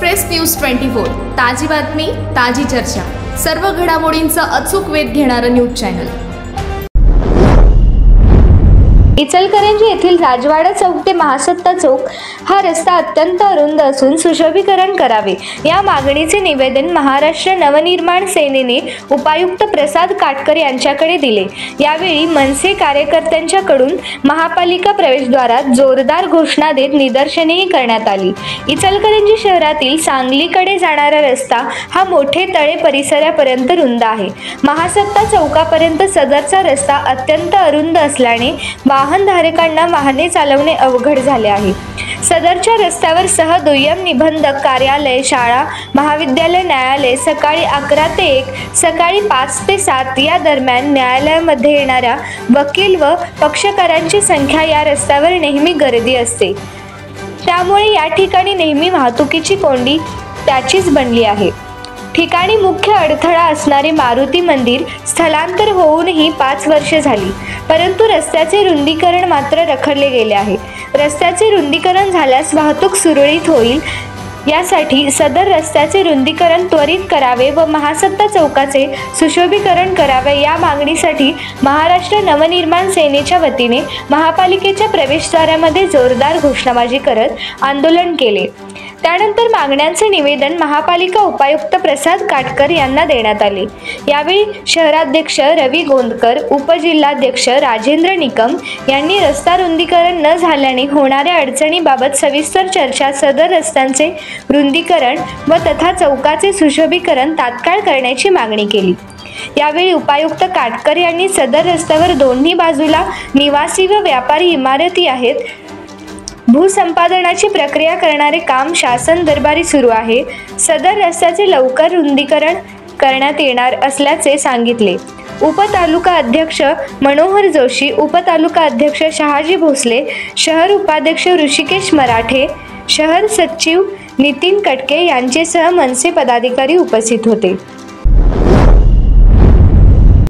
Express news 24 ताजी बातमी ताजी चर्चा सर्व घडामोडींचा अचूक वेध घेणारं न्यूज चॅनल। इचलकरंजी येथील राजवाडा चौक ते महासत्ता चौक हा रस्ता अत्यंत अरुंद असून सुशोभीकरण करावे या मागणीचे निवेदन महाराष्ट्र नवनिर्माण सेनेने उपायुक्त प्रसाद काटकर यांच्याकडे दिले। यावेळी मनसे कार्यकर्त्यांच्याकडून महापालिका प्रवेशद्वारात जोरदार घोषणा देत निदर्शनेही करण्यात आली। इचलकरंजी शहरातील सांगलीकडे जाणारा रस्ता हा मोठे तळे परिसरापर्यंत रुंद आहे। महासत्ता चौकापर्यंत सदरचा रस्ता अत्यंत अरुंद असल्याने वाहनधारकांना वाहने चालवणे अवघड झाले आहे। सदरच्या रस्त्यावर दुय्यम निबंधक कार्यालय, शाळा, महाविद्यालय, न्यायालय सकाळी 11 ते 1, सकाळी 5 ते 7 या दरम्यान न्यायालयामध्ये येणाऱ्या वकील व पक्षकारांची संख्या या रस्त्यावर नेहमी गर्दी असते। त्यामुळे या ठिकाणी नेहमी वाहतुकीची कोंडी त्याचीच बनली आहे। ठिकाणी मुख्य अडथळा असणारे मारुती मंदिर स्थलांतर होऊनही 5 वर्षे झाली, परंतु रस्त्याचे रुंदीकरण मात्र रखडले गेले आहे। रस्त्याचे रुंदीकरण झाल्यास वाहतूक सुरळीत होईल, यासाठी सदर रस्त्याचे रुंदीकरण त्वरित करावे व महासत्ता चौकाचे सुशोभीकरण करावे या मागणीसाठी महाराष्ट्र नवनिर्माण सेनेच्या वतीने महापालिकेच्या प्रवेशद्वारामध्ये जोरदार घोषणाबाजी करत आंदोलन केले। त्यानंतर मागण्यांचे निवेदन महापालिका उपायुक्त प्रसाद काटकर यांना देण्यात आले। यावेळी शहराध्यक्ष रवी गोंदकर, उपजिल्हाध्यक्ष राजेंद्र निकम यांनी रस्ता रुंदीकरण न झाल्याने होणाऱ्या अडचणीबाबत सविस्तर चर्चा सदर रस्त्यांचे रुंदीकरण व तथा चौकाचे सुशोभीकरण तात्काळ करण्याची मागणी केली। यावेळी उपायुक्त काटकर यांनी सदर रस्त्यावर दोन्ही बाजूला निवासी व व्यापारी इमारती आहेत। भूसंपादनाची प्रक्रिया करणारे काम शासन दरबारी सुरू आहे। सदर रस्त्याचे लवकर रुंदीकरण करण्यात येणार असल्याचे सांगितले। उपतालुका अध्यक्ष मनोहर जोशी, उपतालुका अध्यक्ष शहाजी भोसले, शहर उपाध्यक्ष ऋषिकेश मराठे, शहर सचिव नितीन कटके यांच्यासह मनसे पदाधिकारी उपस्थित होते।